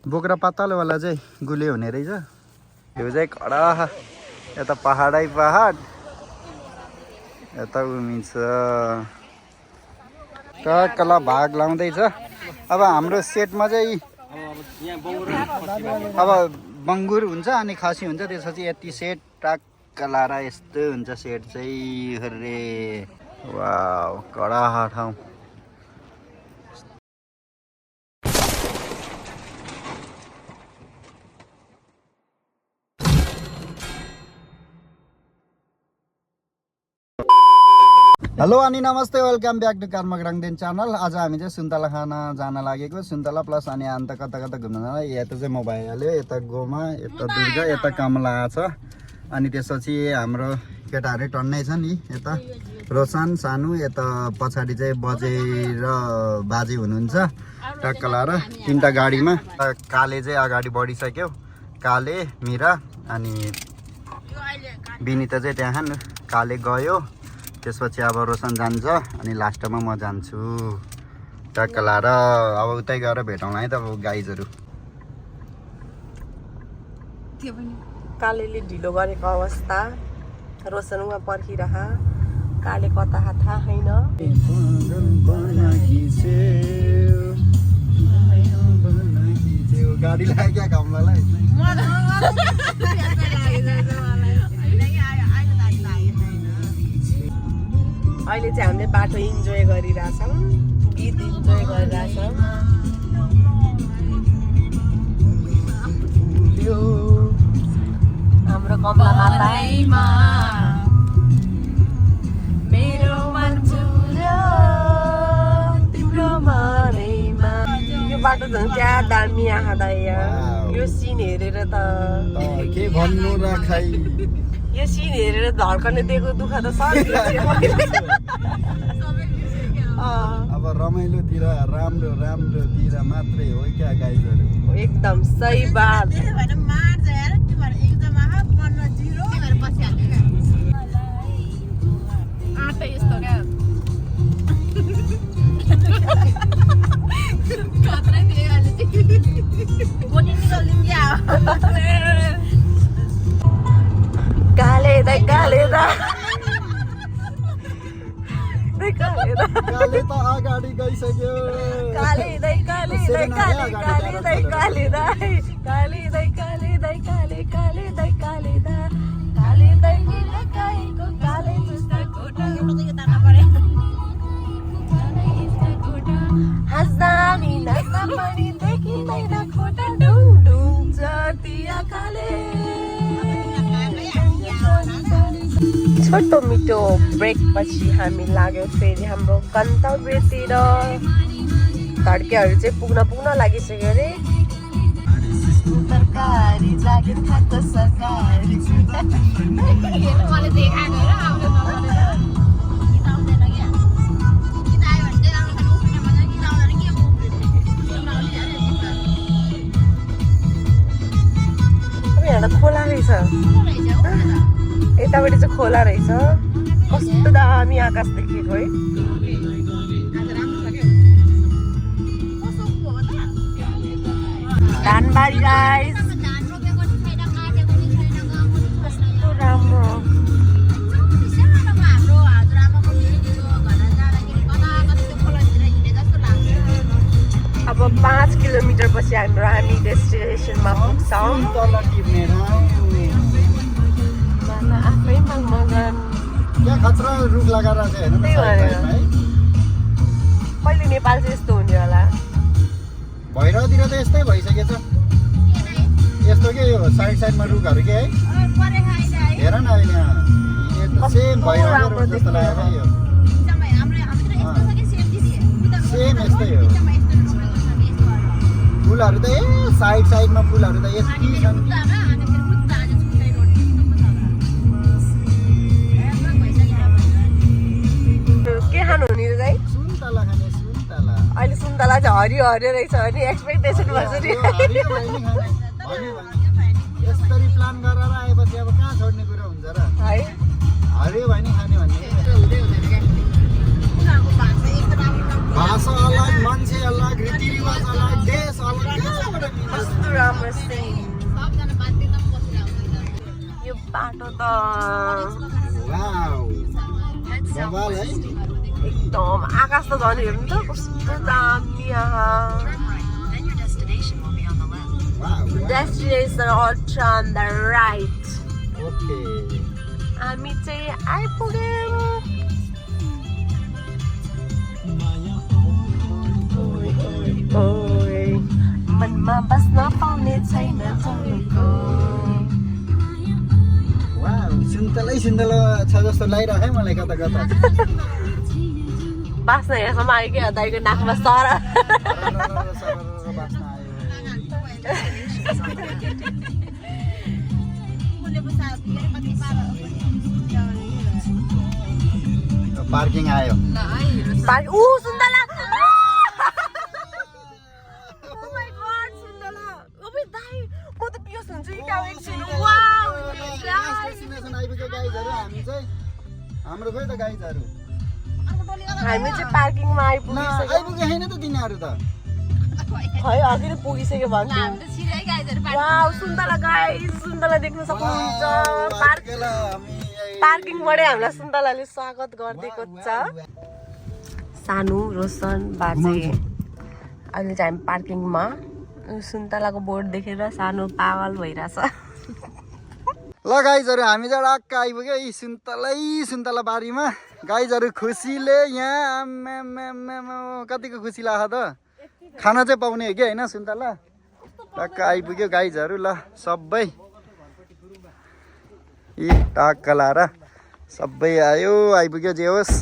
बोक्रा पातलोवाला चाहिँ गुलियो हुने रहेछ। यो चाहिँ कडा यता पहाडै पहाड यता उमिन्छ टक्कला भाग लाउँदैछ। अब हाम्रो सेटमा चाहिँ अब बङ्गुर हुन्छ अनि खसी हुन्छ, त्यसपछि यति सेट टक्क लाएर यस्तो हुन्छ सेट चाहिँ। हरे वाउ कडा ठाउँ। हेलो अनि नमस्ते, वेलकम ब्याक टु कर्मक रङदेन च्यानल। आज हामी चाहिँ सुन्तला खान जान लागेको। सुन्तला प्लस अनि अन्त कता कता घुम्न जान। यता चाहिँ म भइहाल्यो, यता गोमा, यता दुर्गा, यता कमला छ। अनि त्यसपछि हाम्रो केटाहरू टन्नै छ नि, यता रोशन सानु, यता पछाडि चाहिँ बजे र बाजे हुनुहुन्छ टक्क लाएर तीनटा गाडीमा। काले चाहिँ अगाडि बढिसक्यो, काले मिरा अनि बिनिता चाहिँ त्यहाँ काले गयो। त्यसपछि अब रोशन जान्छ अनि लास्टमा म जान्छु टक्क लाएर। अब उतै गएर भेटौँला है त अब गाइजहरू। कालेले ढिलो गरेको अवस्था, रोशन उहाँ पर्खिरह। काले कता थाहा छैन। गाडी लाग्यो क्या कमलालाई। अहिले चाहिँ हामीले बाटो इन्जोय गरिरहेछौँ, गीत इन्जोय गरिरहेछौँ। हाम्रो कमला माता मेरो मन तिम्रो मनैमा। यो बाटो झन् क्या दामी आँखा यो सिन हेरेर त के भन्नु र खाइ। यो सिन हेरेर धड्कने दिएको दुःख त अब रमाइलोतिर राम्रो राम्रोतिर मात्रै हो क्या गाइजहरू। एकदम सही बात। काले त अगाडि गइसक्यो। छोटो मिठो ब्रेक पछि हामी लाग्यो फेरि हाम्रो गन्तव्यतिर। धड्केहरू चाहिँ पुग्न लागिसक्यो अरे। खोला रहेछ यतापट्टि चाहिँ, खोला रहेछ। कस्तो दामी आकाश देखिएको है। धानबारी गाइस कस्तो राम्रो। अब 5 किलोमिटर पछि हामी डेस्टिनेसनमा पुग्छौँ। आफै मगन क्या खतरा रुख लगाएर चाहिँ हेर्नु न। कहिले नेपाल चाहिँ यस्तो हुने होला। भैरवतिर त यस्तै भइसकेछ। यस्तो के यो साइडमा रुखहरू के है। हेर न अहिले सेम भैरव जस्तो लाग्यो यो। सेम यस्तै हो। फुलहरू त साइडमा फुलहरू त यति छन्। के खानु हुने चाहिँ सुन्तला खाने। सुन्तला अहिले सुन्तला चाहिँ हरियो रहेछ भने एक्सपेक्टेसन भन्छ नि। यसरी प्लान गरेर आएपछि अब कहाँ छोड्ने कुरा हुन्छ र है। हरियो भयो नि खाने भन्ने। भाषा अलग, मान्छे अलग, रीतिरिवाज अलग, देश अलग। बाटो त वाउ बवाल है एकदम आकाश त झन् हेर्नु त कस्तो दामी destination ultra on the right okay हामी चाहिँ आइपुग्यौँ मनमा बस्न पाउने छैन वाउ सुन्तलै सुन्तला छ जस्तो लागिरहेको है मलाई कता कता बाँच्न यहाँसम्म आयो क्या दाइको नाकमा सर बास्न आयो पार्किङ आयो सुन्तला Oh my god, सुन्तला ओबे दाइ म त पियोस हुन्छु कि गाउँ एकछिन वाउ डेस्टिनेसन आइपुग्यो गाइजहरु हामी चाहिँ हाम्रो खोइ त गाइजहरु हामी चाहिँ पार्किङमा आइपुगिसक्यो आइपुगे हैन त तिनीहरु त खै अघि नै पुगिसक्यो भन्छु वाउ सुन्तला गाइस सुन्तला देख्न सक्नुहुन्छ पार्किङबाटै हामीलाई सुन्तलाले स्वागत गरिदिएको छ सानु रोशन बाजे अहिले चाहिँ हामी पार्किङमा सुन्तलाको बोर्ड देखेर सानो पागल भइरहेछ ल गाइजहरु हामी चाहिँ टक्क आइपुग्यो यी सुन्तला बारीमा गाइजहरु खुसीले यहाँ कतिको खुसी लाग्छ त खाना चाहिँ पाउने हो कि हैन सुन्तला टक्क आइपुग्यो गाइजहरु ल सबै यी टक्क लाएर सबै आयो आइपुग्यो जे होस्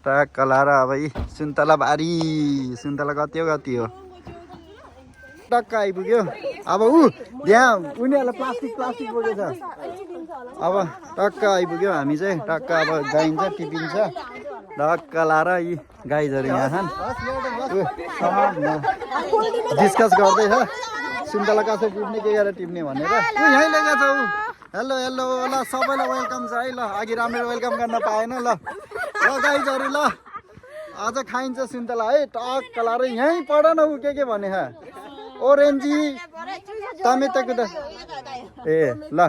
टक्क लाएर अब यी सुन्तला बारी सुन्तला कति हो टक्क आइपुग्यो अब यहाँ उनीहरूलाई प्लास्टिक बोकेछ अब टक्क आइपुग्यो हामी चाहिँ टक्क अब गाइन्छ टिपिन्छ टक्क लाएर यी गाइजहरू यहाँ छन् डिस्कस गर्दैछ सुन्तला कसो टिप्ने के गरेर टिप्ने भनेर यहीँ ल्याएको छ हेलो हेलो ल सबैलाई वेलकम छ है ल अघि राम्रो वेलकम गर्न पाएन ल गाइजहरू ल आज खाइन्छ सुन्तला है टक्क लाएर यहीँ पढ न ऊ के भने ओरेन्जी टमेटो कुदा ए ल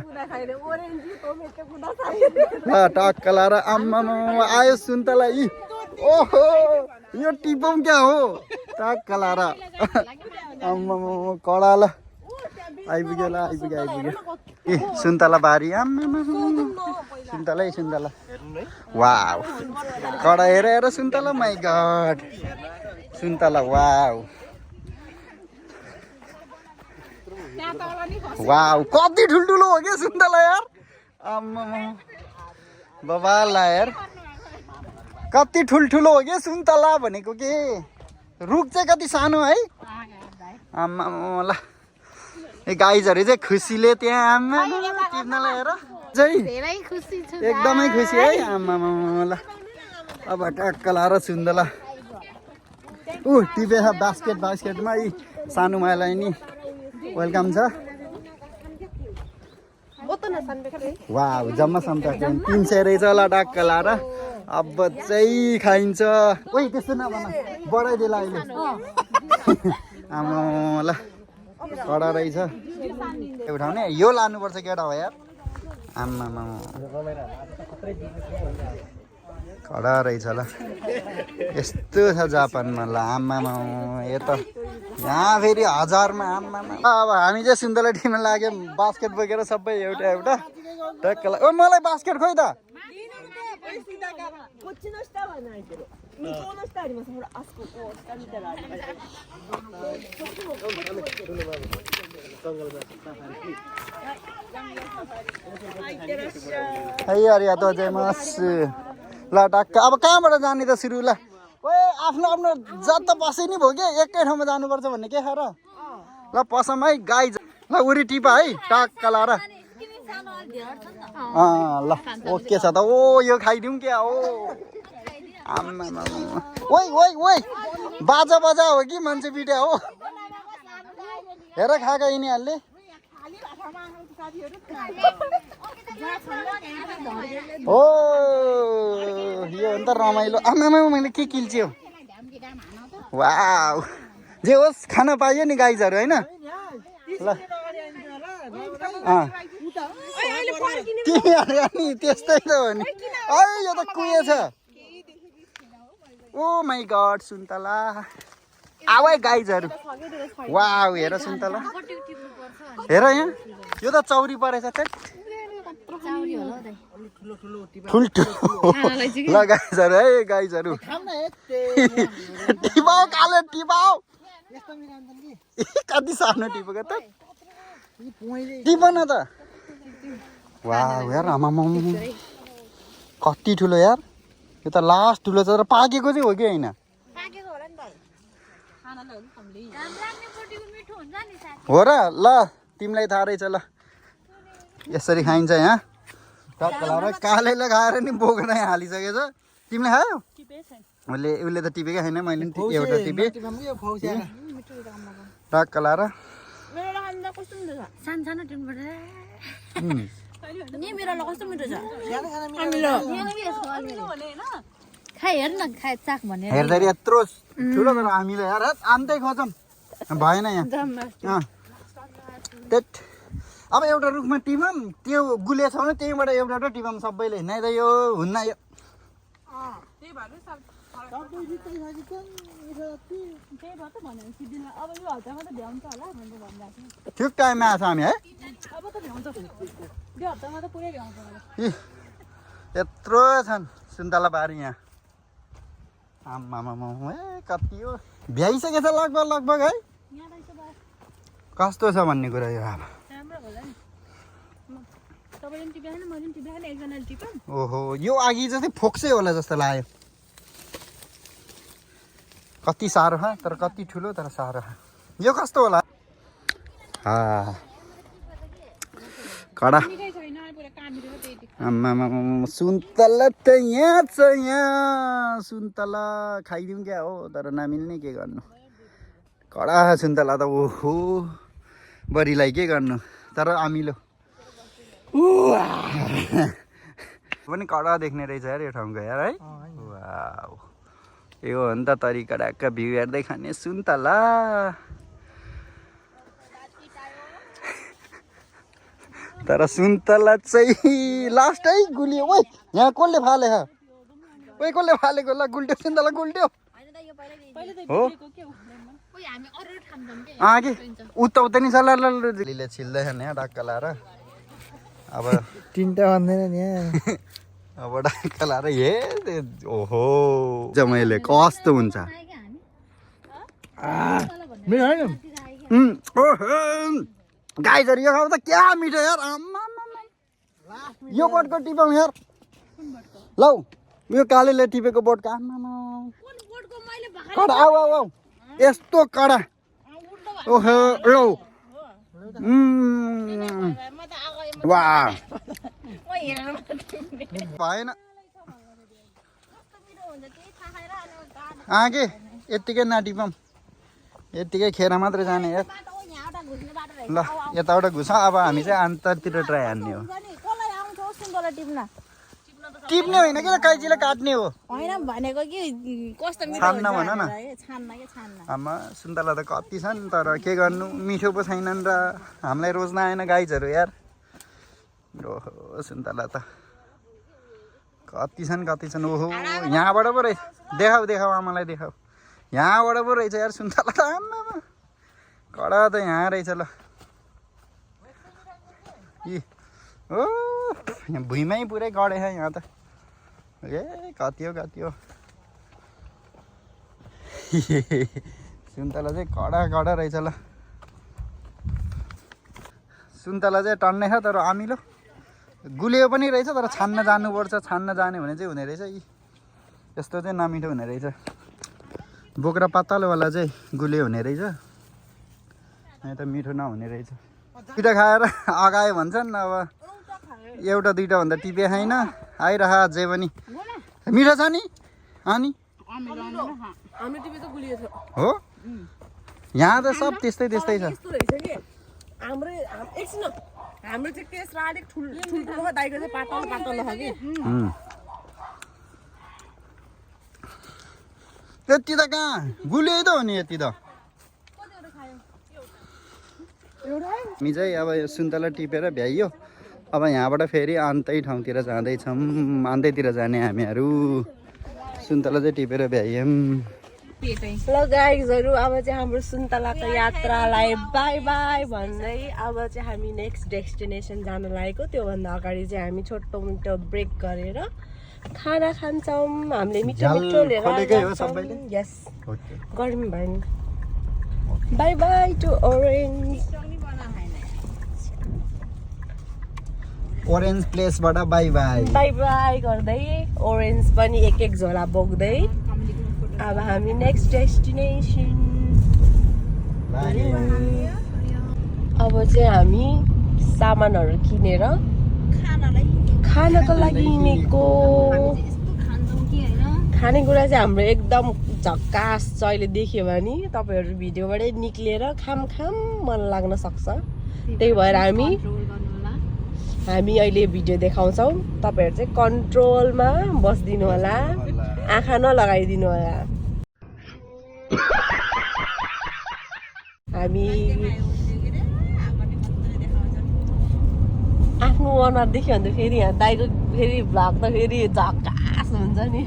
टक्क लाएर आम्मा आयो सुन्तला यी ओहो यो टिपौँ क्या हो टक्क लाएर आम्मा कडा ल आइपुग्यो ए सुन्तला बारी आम्मा सुन्तला वाउ कडा हेर सुन्तला माइ गड सुन्तला वाउ वाउ कति ठुल्ठुलो हो क्या सुन्तला यार आम्मा बाबाला यार कति ठुल्ठुलो हो क्या सुन्तला भनेको के रुख चाहिँ कति सानो है आम्मा ल गाइजहरू चाहिँ खुसीले त्यहाँ आम्मा टिप्नलाई हेर चाहिँ एकदमै खुसी है आम्मा ल अब टक्क लाएर सुन्तला टिपेछ बास्केटमा यी सानो माइलाई नि वेलकम छ वाउ जम्मा सम्टा 300 रहेछ ल टक्क लाएर अब चाहिँ खाइन्छ ओइ त्यस्तो नभन बढाइदिएला अहिले आमा ल कडा रहेछ उठाउने यो लानुपर्छ केटा हो यार आमा कडा रहेछ ल यस्तो छ जापानमा ल आमा यो त यहाँ फेरि 1000 मा आमा अब हामी चाहिँ सुन्तला टिप्न लाग्यो बास्केट बोकेर सबै एउटा टक्क ओ मलाई बास्केट खोइ त ल टक्क अब कहाँबाट जाने त सुरु ल ओए आफ्नो जता बसे नि भयो कि एकै ठाउँमा जानुपर्छ भन्ने के खर ल पसम है गाई ल उरी टिपा है टक्क लाएर ल ओके छ त ओ यो खाइदिउँ क्या हो आम्मा ओइ बाजा हो कि मान्छे पिट्या हो हेर खाएका यिनीहरूले हो यो अन्त रमाइलो आमामा मैले के किल्च्यो वाउ जे होस् खान पाइयो नि गाइजहरू होइन ल तिमीहरू नि त्यस्तै त हो नि यो त कुएछ ओ माई गड सुन्तला आवाज गाइजहरू वाउ हेर सुन्तला हेर यहाँ यो त चौरी परेछ ठुल्ठुलो ल गाइजहरू है गाइजहरू टिपाउ काले टिपाउ कति सानो टिपेको त टिप न त वाउ यार आमामा कति ठुलो यार यो त लास्ट ठुलो छ तर पाकेको चाहिँ हो कि होइन हो र ल तिमीलाई थाहा रहेछ ल यसरी खाइन्छ यहाँ कालेले खाएर नि बोक्न हालिसकेछ तिमीले खायो उसले त टिपेकै छैन मैले एउटा टिपेँ टक्क लाएर हेर्दाखेरि यत्रो ठुलो तर हामीले यार आन्तै खोजौँ भएन यहाँ अब एउटा रुखमा टिपौँ त्यो गुले छ भने त्यहीँबाट एउटा एउटा टिपौँ सबैले नै त यो हुन्न यो ठिक टाइममा आएको छ हामी है यत्रो छन् सुन्तला बारी यहाँ आमामा ए कति हो भ्याइसकेछ लगभग है कस्तो छ भन्ने कुरा यो अब ओहो यो अघि जस्तै फोक्सै होला जस्तो लाग्यो कति साह्रो छ तर कति ठुलो तर साह्रो यो कस्तो होला कडा आमामा सुन्तला त यहाँ छ यहाँ सुन्तला खाइदिउँ क्या हो तर नमिल्ने के गर्नु कडा सुन्तला त ओहो बडीलाई के गर्नु तर अमिलो पनि कडा देख्ने रहेछ यार यो ठाउँको यार है वाउ यो हो नि त तरिका ढाक्क भ्यू हेर्दै खाने सुन्तला तर सुन्तला चाहिँ लास्टै गुलियो ओइ यहाँ कसले फाले ओइ कसले फालेको ल गुल्ट्यो सुन्तला गुल्ट्यो हो कि उता नि सल्लाहले छिल्दैछ नि ढाक्क लाएर अब तिनटा भन्दैन नि अब ढाक्क लाएर हे ओहो जमाइले कस्तो हुन्छ गाइजहरू यो खाऊ त क्या मिठो यार यो बोटको टिपौँ यार लौ यो कालेले टिपेको बोटको आमामा कडा आऊ आऊ आऊ यस्तो कडा ओहो लौ वाह भएन के यत्तिकै नटिपौँ यत्तिकै खेर मात्रै जाने यार ल यताबाट घुस अब हामी चाहिँ अन्तरतिर ट्राई हान्ने हो टिप्ने होइन कि कैँचीले काट्ने हो छान्न भन न आमा सुन्तला त कति छन् तर के गर्नु मिठो पो छैनन् र हामीलाई रोज्न आएन गाइजहरू यार ओहो सुन्तला त कति छन् ओहो यहाँबाट पो रहेछ देखाऊ आमालाई देखाऊ यहाँबाट पो रहेछ यार सुन्तला त आमामा कडा त यहाँ रहेछ ल ओ यहाँ भुइँमै पुरै गडेछ यहाँ त ए कति हो सुन्तला चाहिँ कडा रहेछ ल सुन्तला चाहिँ टन्नै छ तर अमिलो गुलियो पनि रहेछ तर छान्न जानुपर्छ छान्न जाने भने चाहिँ हुने रहेछ यस्तो चाहिँ नमिठो हुने रहेछ बोक्रा पातलोवाला चाहिँ गुलियो हुने रहेछ यहाँ त मिठो नहुने रहेछ दुइटा खाएर अगायो भन्छन् अब एउटा दुइटा भन्दा टिपे छैन आइरह जे पनि मिठो छ नि अनि हो यहाँ त सब त्यस्तै छ हाम्रो चाहिँ टेस्ट अलिक ठुल्ठुलो हो दाइको चाहिँ पातलो छ कि त्यति त कहाँ गुलियो त हो नि यति त हामी चाहिँ अब यो सुन्तला टिपेर भ्याइयो अब यहाँबाट फेरि अन्तै ठाउँतिर जाँदैछौँ अन्तैतिर जाने हामीहरू सुन्तला चाहिँ टिपेर भ्याइयौँ ल गाइजहरू अब चाहिँ हाम्रो सुन्तलाको यात्रालाई बाई बाई भन्दै अब चाहिँ हामी नेक्स्ट डेस्टिनेसन जान लागेको त्योभन्दा अगाडि चाहिँ हामी छोटो मिठो ब्रेक गरेर खाना खान्छौँ हामीले मिठो मिठो लिएर यस गर्मी भयो नि bye bye to orange orange प्लेसबाट बाई बाई बाई बाई गर्दै ओरेन्ज पनि एक झोला बोक्दै अब हामी नेक्स्ट डेस्टिनेसन अब चाहिँ हामी सामानहरू किनेर खानको लागि हिँडेको खानेकुरा चाहिँ हाम्रो एकदम झक्कास छ अहिले देख्यो भने तपाईँहरू भिडियोबाटै निक्लिएर खाम मन लाग्न सक्छ त्यही भएर हामी अहिले भिडियो देखाउँछौँ तपाईँहरू चाहिँ कन्ट्रोलमा बसिदिनु होला आँखा नलगाइदिनु होला हामी आफ्नो अनुहार देख्यो भने त फेरि यहाँ दाइको फेरि भ्लग त फेरि झक्कास हुन्छ नि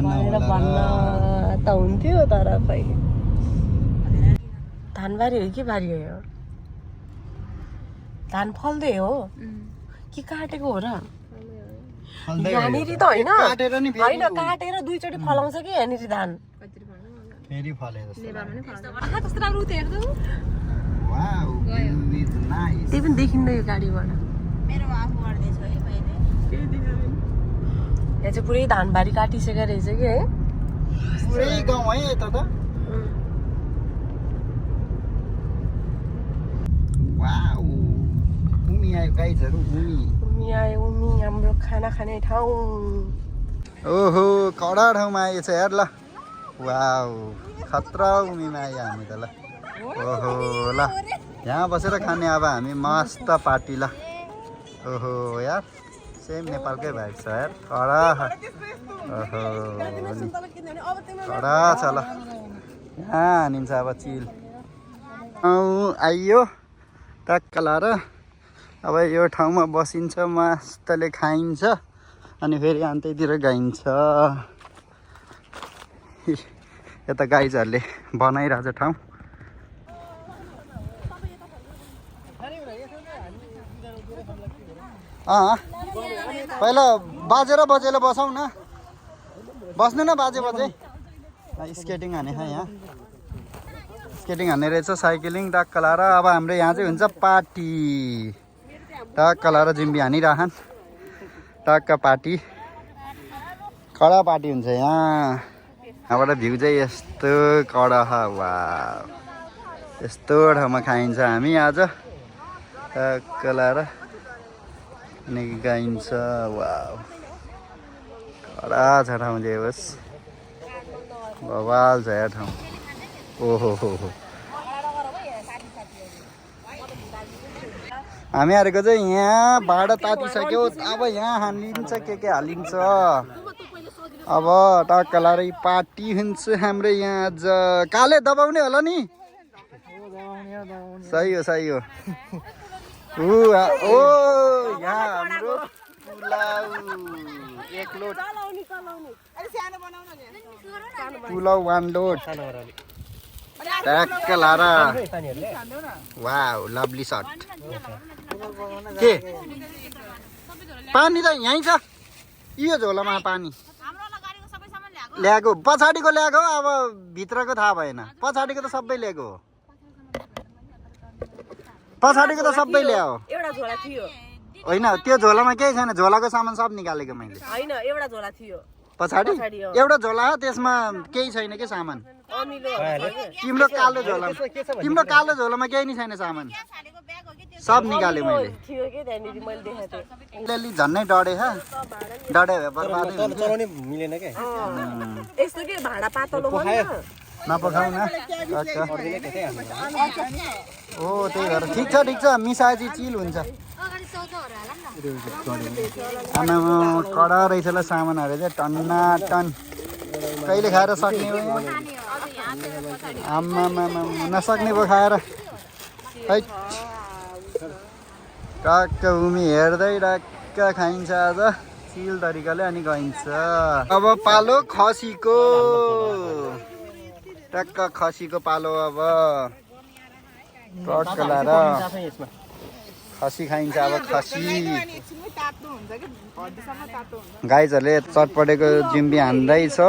भनेर भन्न त हुन्थ्यो तर खै धानबारी हो कि बारी हो यो धान फल्दै हो कि काटेको हो र यहाँनिर त होइन होइन काटेर दुईचोटि फलाउँछ कि यहाँनिर धान फेरि फले त्यही पनि देखिँदैन यो गाडीबाट यहाँ चाहिँ पुरै धानबारी काटिसकेको रहेछ कि है पुरै गाउँ है यता त वाउ उमी आयो गाइजहरु उमी आयो उमी हाम्रो खाना खाने ठाउँ ओहो कडा ठाउँमा आएछ यार ल वाउ खतरा उमीमा आयो हामी त ल ओहो ल यहाँ बसेर खाने अब हामी मस्त पार्टी ल ओहो यार सेम नेपालकै भाइ छ यार कडा ओहो कडा छ ल यहाँ हानिन्छ अब चिल आइयो टक्क लाएर अब यो ठाउँमा बसिन्छ मस्तले खाइन्छ अनि फेरि अन्तैतिर गाइन्छ यता गाइजहरूले बनाइरहेछ ठाउँ पहिला बाजेर बजेर बसौँ न बस्नु न बाजे बजे स्केटिङ हाने यहाँ स्केटिङ हान्ने रहेछ साइक्लिङ टक्क लाएर अब हाम्रो यहाँ चाहिँ हुन्छ पार्टी टक्क लाएर जिम्बी हानिरहन् टक्क पार्टी कडा पार्टी हुन्छ यहाँबाट भ्यू चाहिँ यस्तो कडा वा यस्तो ठाउँमा खाइन्छ हामी आज टक्क लाएर अनि गाइन्छ वा कडा छ ठाउँ चाहिँ होस् बवाल छ यहाँ ठाउँ ओहो हो हामीहरूको चाहिँ यहाँ भाडा तातिसक्यो अब यहाँ हालिन्छ के हालिन्छ अब टक्क लाएर पार्टी हुन्छ हाम्रो यहाँ आज काले दबाउने होला नि सही हो ओ यहाँ हाम्रो पुलाउ एक लोड पुलाउ 1 लोड टक्क लाएर वाउ लभली सट के पानी त यहीँ छ यो झोलामा पानी ल्याएको पछाडिको ल्याएको अब भित्रको थाहा भएन पछाडिको त सबै ल्याएको हो पछाडिको त सबै ल्यायो होइन त्यो झोलामा केही छैन झोलाको सामान सब निकालेको मैले होइन एउटा झोला थियो पछाडि एउटा झोला त्यसमा केही छैन के सामान तिम्रो कालो झोलामा केही नै छैन सामान सब निकाले मैले झन्नै डढे डढे बर्बादै नपखाउ न ओ त्यही भएर ठिक छ मिसाएपछि चिल हुन्छ आमा कडा रहेछ ल सामानहरू चाहिँ टन्ना टन कहिले खाएर सक्ने हो आम्मा नसक्ने पो खाएर है टक्क भूमि हेर्दै टक्क खाइन्छ आज चिल तरिकाले अनि गइन्छ अब पालो खसीको टक्क खसीको पालो अब टक्क लाएर खसी खाइन्छ अब खसी गाईहरूले चटपटेको जिम्बी हान्दैछ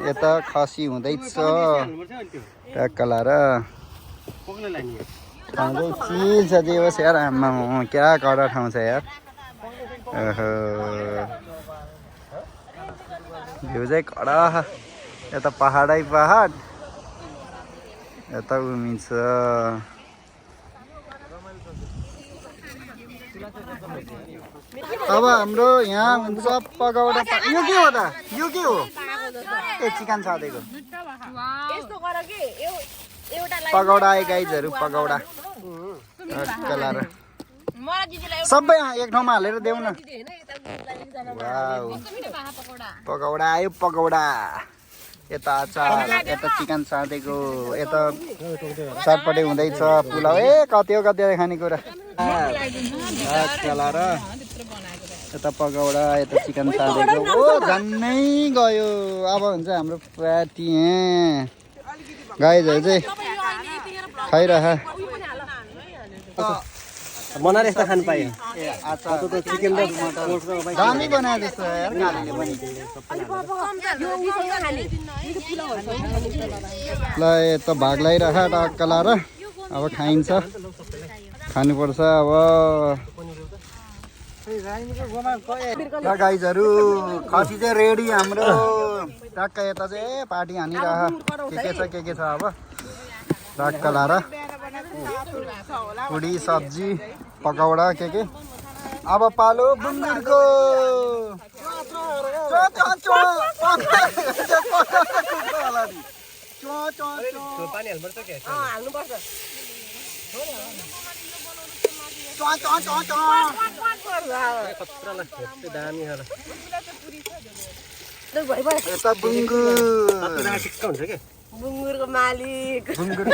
यता खसी हुँदैछ टक्क लाएर चिल छ दिवस यार आम्मा क्या कडा ठाउँ छ यार भ्यू चाहिँ कडा यता पहाडै पहाड यता उमिन्छ अब हाम्रो यहाँ हुन्छ पकौडा यो के हो त यो के हो ए चिकन छादेको पकौडा आए गाइजहरू पकौडा कलार सबै एक ठाउँमा हालेर देऊ न वाउ पकौडा आयो पकौडा यता अचार यता चिकन साँधेको यता चटपटे हुँदैछ पुलाउ ए कति हो खानेकुरा चलाएर यता पकौडा यता चिकन साँधेको ओ झन्नै गयो अब हुन्छ हाम्रो पार्टी गाईहरू चाहिँ खाइरह बनाएर यस्तो खानु पायो दामी बनाए जस्तो यार गालीले पनि ल यता भाग लगाइरह टक्क लाएर अब खाइन्छ खानुपर्छ अब ल गाइजहरू खसी चाहिँ रेडी हाम्रो टक्क यता चाहिँ पार्टी हानिरह के छ अब टक्क लाएर पुडी सब्जी पकौडा के अब पालो बुङ्गुरको यता बुङ्गुरको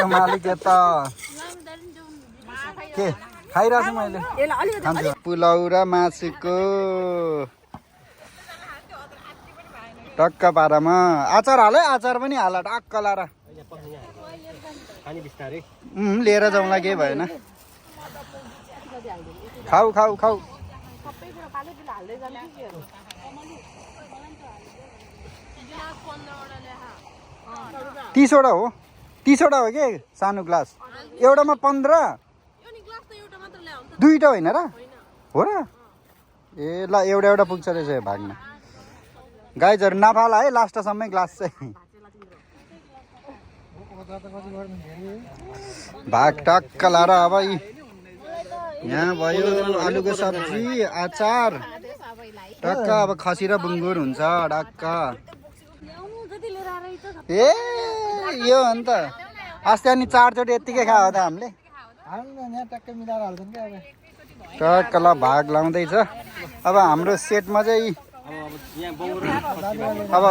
मालिक यता के खाइरहेको छु मैले पुलाउ र मासुको टक्क पारामा अचार हाल अचार पनि हाल टक्क लाएर लिएर जाउँला केही भएन खाऊ 30वटा हो 30वटा हो कि सानो ग्लास एउटामा 15 दुईटा होइन र हो र ए ल एउटा पुग्छ रहेछ भागमा गाइजहरू नफाला है लास्टसम्मै ग्लास चाहिँ भाग टक्क लाएर अब यहाँ भयो आलुको सब्जी अचार टक्क अब खसी र बुङ्गुर हुन्छ टक्क ए यो हो नि त अस्ति अनि 4 चोटि यत्तिकै खायो त हामीले टक्क ल भाग लाउँदैछ अब हाम्रो सेटमा चाहिँ अब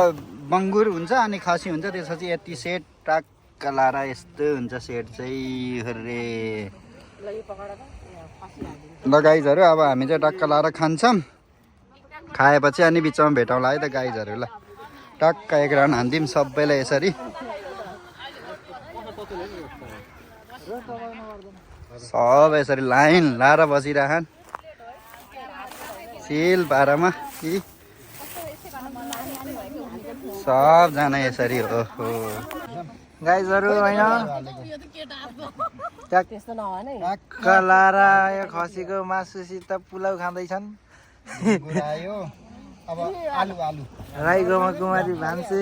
बङ्गुर हुन्छ अनि खसी हुन्छ त्यसपछि यति सेट टक्क लाएर यस्तो हुन्छ सेट चाहिँ हरे ल गाइजहरू अब हामी चाहिँ टक्क लाएर खान्छौँ खाएपछि अनि बिचमा भेटौँला है त गाइजहरू ल टक्क एक राउन्ड हान्दिउँ सबैलाई यसरी सब यसरी लाइन लाएर बसिरहन् चिल पारामा कि सबजना यसरी हो गाइजहरू होइन टक्क लाएर यो खसीको मासुसित पुलाउ खाँदैछन् अब आलु राईगोमा कुमारी भान्से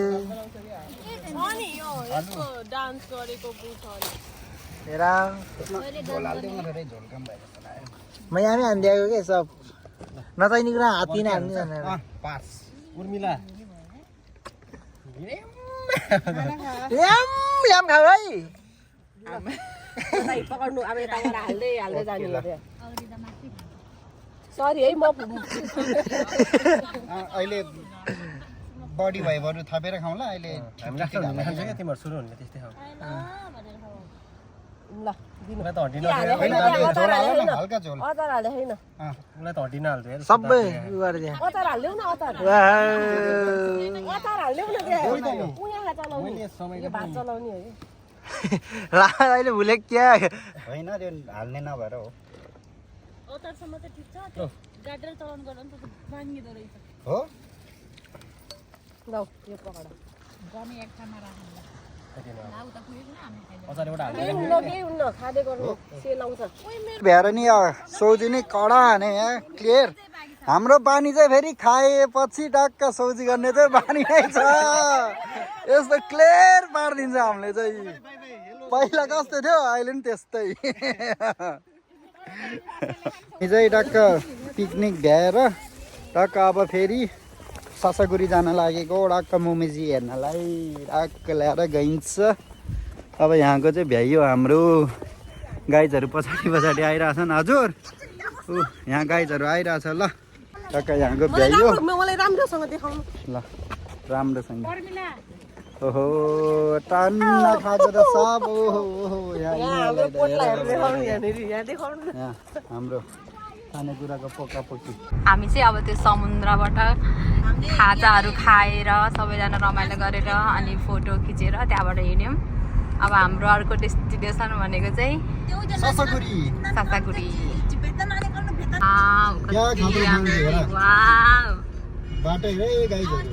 मैं यहाँ हानिदिएको के सब नचाहिने कुरा हात्ती नै हान्नु उर्मिला ल्याम खाऊ है पकाउनु अब यताबाट हाल्दै जाने अरे सरी है म अहिले बडी भयो बरु थपेर खाउँला अहिले हामी राख्छ भने खान्छ क्या तिमीहरू सुरु हुने त्यस्तै खाऊ ल दिनु उसलाई त हड्डी होइन, दाजु, झोल हाल न, हल्का झोल अचार हाल्दै छैन उसलाई त हड्डी नहाल्छ हेर सबै उ गरिदिए अचार हाल्देऊ न अचार अचार हाल्देऊ न त्यहाँ उहाँ चलाउने मैले समयको यो भात चलाउने हो यो अहिले भुले क्या होइन त्यो हाल्ने नभएर हो अचारसम्म चाहिँ ठिक छ त्यो गाडेर चलाउनु गर्दा नि त बाङ्गिँदो रहेछ हो ल यो पकड गनी एक ठाउँमा राख्नु अचार एउटा हाल्छ केही हुन्न केही हुन्न खाँदै गर्नु सेलाउँछ भ्याएर नि सौजी नि कडा हाने यहाँ क्लियर हाम्रो बानी चाहिँ फेरि खाएपछि टक्क सौजी गर्ने चाहिँ बानी नै छ यस्तो क्लियर पारिदिन्छ हामीले चाहिँ पहिला कस्तो थियो अहिले नि त्यस्तै चाहिँ टक्क पिकनिक भ्याएर टक्क अब फेरि ससागुरी जान लागेको टक्क मोमेजी हेर्नलाई टक्क ल्याएर गइन्छ अब यहाँको चाहिँ भ्याइयो हाम्रो गाइजहरू पछाडि पछाडि आइरहेछन् हजुर ऊ यहाँ गाइजहरू आइरहेछ ल टक्क यहाँको भ्याइयो मलाई राम्रोसँग देखाउनु ल राम्रोसँग ओहो टन्न खाएको त सब ओहो यहाँ हाम्रो पोटलाहरू देखाउनु यहाँनिर यहाँ देखाउनु यहाँ हाम्रो खानेकुराको पोकापोकी हामी चाहिँ अब त्यो समुद्रबाट खाजाहरू खाएर सबैजना रमाइलो गरेर अनि फोटो खिचेर त्यहाँबाट हिँड्यौँ अब हाम्रो अर्को डेस्टिनेसन भनेको चाहिँ ससागुरी सासागुडी क्या खाँदै खाँदै हेर वाउ बाटो हेर गाइजहरू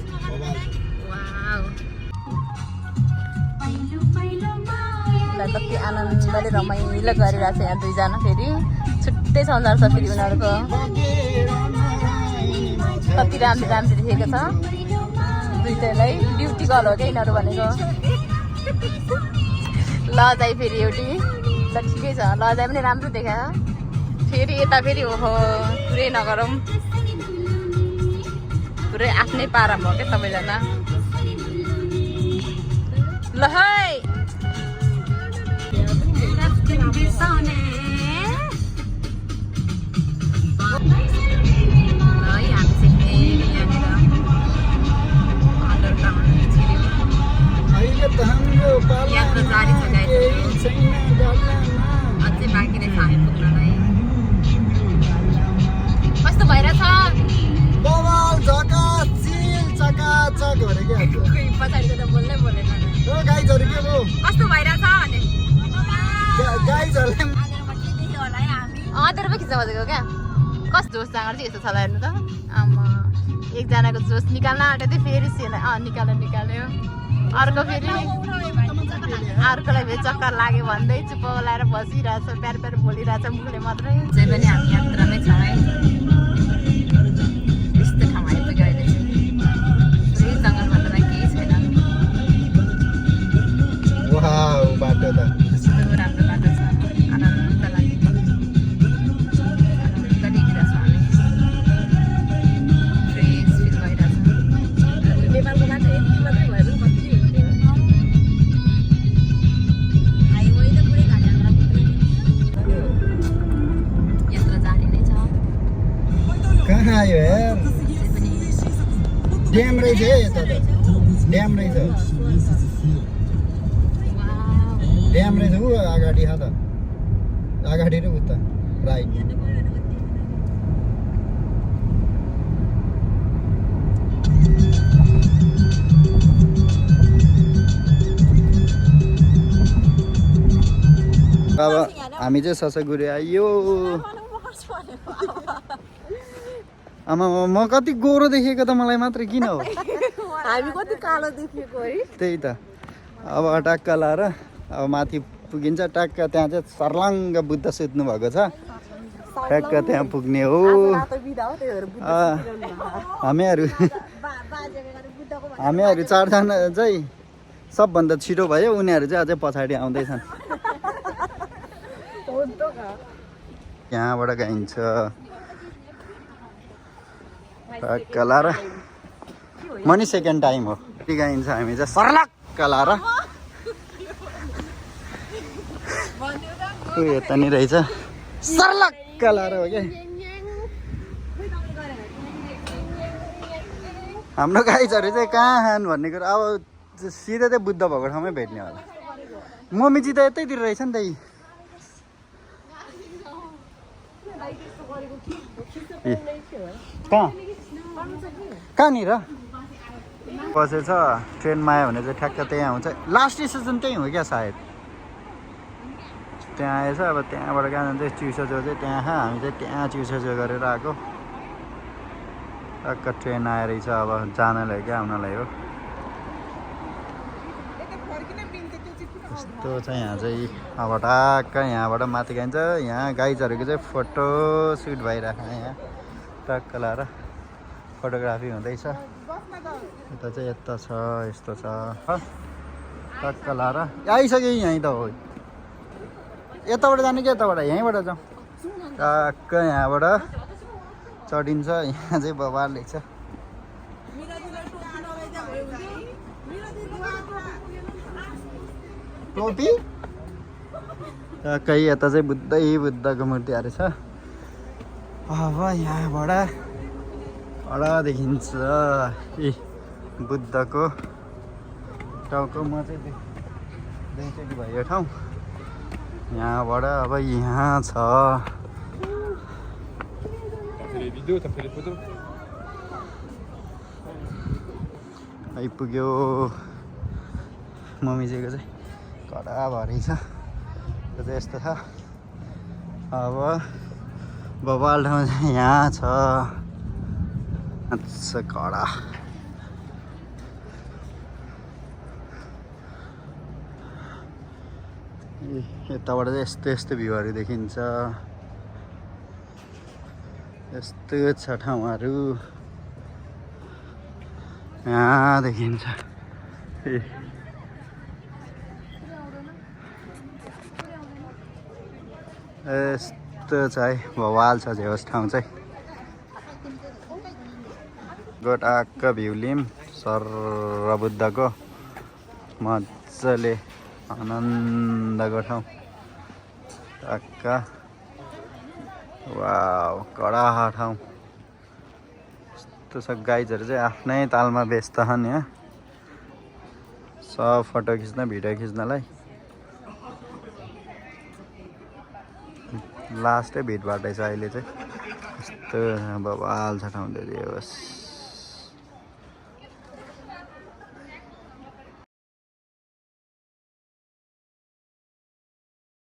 मोबाइल कति आनन्दले रमाइलो गरिरहेको छ यहाँ दुईजना फेरि छुट्टै संसार छ फेरि उनीहरूको कति राम्रो राम्रो देखेको छ दुइटैलाई ड्युटी गल हो क्या यिनीहरू भनेको लजाइ फेरि एउटी ल ठिकै छ लजाइ पनि राम्रो देखायो फेरि यता फेरि ओहो पुरै नगरौँ पुरै आफ्नै पारामा हो क्या सबैजना ल है अहिले त हाम्रो यात्रा जारी छ गाइस अझै बाँकी नै छ हामी पुग्नलाई कस्तो भइरहेछ बवाल झकाचिल चकाचक भरे क्या पछाडिको त बोल्नै बोलेन हो गाइजहरू के भयो कस्तो भइरहेछ भने गाइजहरूले तेरो पो खिच्न खोजेको क्या कस्तो जोस जाँगर चाहिँ यस्तो छ हेर्नु त आमा एकजनाको जोस निकाल्न आँट्यो थियो फेरि निकाल्यो अर्को फेरि अर्कोलाई फेरि चक्कर लाग्यो भन्दै चुप्प लाएर बसिरहेछ प्यार बोलिरहेछ मुखले मात्रै चाहिँ पनि हामी यात्रामै छ है यस्तो ठाउँ आइपुग्यो अहिले चाहिँ पुरै जङ्गलभन्दा केही छैन वाउ बाटो त कस्तो राम्रो बाटो छ आनन्द लाग्यो आनन्द देखिरहेछ हामी फ्रेस फिल भइरहेछ नेपालको बाटो यति मात्रै भए पनि कति हुन्थ्यो यात्रा जारी नै छ कहाँ आयो हेर ड्याम रहेछ है यता त ड्याम रहेछ ड्याम रहेछ ऊ अगाडि त अगाडि र उता राइट अब हामी चाहिँ ससागुरी आइयो आमा म कति गोरो देखेको त मलाई मात्र किन हो हामी कति कालो देखिएको है त्यही त अब टक्क लाएर अब माथि पुगिन्छ टक्क त्यहाँ चाहिँ सर्लाङ्ग बुद्ध सुत्नु भएको छ टक्क त्यहाँ पुग्ने हो रातो बिदा हो त्यही भएर बुद्ध हामीहरू चारजना चाहिँ सबभन्दा छिटो भयो उनीहरू चाहिँ अझै पछाडि आउँदैछन् यहाँबाट गाइन्छ टक्क लाएर मनी सेकेन्ड टाइम हो गाइन्छ हामी चाहिँ सर्लक्क लाएर यता नि रहेछ सर्लक्क लाएर हो क्या हाम्रो गाइजहरू चाहिँ कहाँ खान् भन्ने कुरो अब सिधै चाहिँ बुद्ध भएको ठाउँमै भेट्ने होला मम्मीजी त यतैतिर रहेछ नि त कहाँनिर बसेछ ट्रेनमा आयो भने चाहिँ ठ्याक्क त्यही आउँछ लास्ट स्टेसन त्यही हो क्या सायद त्यहाँ आएछ अब त्यहाँबाट कहाँ जान्छ चिउसो चाहिँ त्यहाँ हामी चाहिँ त्यहाँ चिउसो गरेर आएको टक्क ट्रेन आएर अब जानलाई क्या आउनलाई हो यस्तो छ यहाँ चाहिँ अब टक्क यहाँबाट माथि गइन्छ यहाँ गाइजहरूको चाहिँ फोटो सुट भइरहेको यहाँ टक्क लाएर फोटोग्राफी हुँदैछ यता चाहिँ यता छ यस्तो छ टक्क लाएर आइसक्यो यहीँ त हो यताबाट जाने कि यताबाट यहीँबाट जाउँ टक्क यहाँबाट चढिन्छ यहाँ चाहिँ बबार लेख्छ टोपी टक्कै यता चाहिँ बुद्धको मूर्तिहरू छ अब यहाँबाट अडा देखिन्छ ए बुद्धको टाउको म चाहिँ देखिसक्यो भयो ठाउँ यहाँबाट अब यहाँ छ आइपुग्यो मम्मीजीको चाहिँ कडा भरि छ त्यो चाहिँ यस्तो छ अब बबाल ठाउँ चाहिँ यहाँ छ अच्छा कडा यताबाट चाहिँ यस्तो भ्यूहरू देखिन्छ यस्तो छ ठाउँहरू यहाँ देखिन्छ यस्तो छ है भवाल छ झेहोस् ठाउँ चाहिँ गोटाक्क भ्यू लिम सर्र बुद्धको मजाले आनन्दको ठाउँ टक्क वाउ कडा ठाउँ यस्तो छ गाइजहरू चाहिँ आफ्नै तालमा व्यस्त छन् यहाँ सब फोटो खिच्न भिडियो खिच्नलाई लास्टै भिडभाडै छ अहिले चाहिँ यस्तो बवाल छ ठाउँ धेरै होस्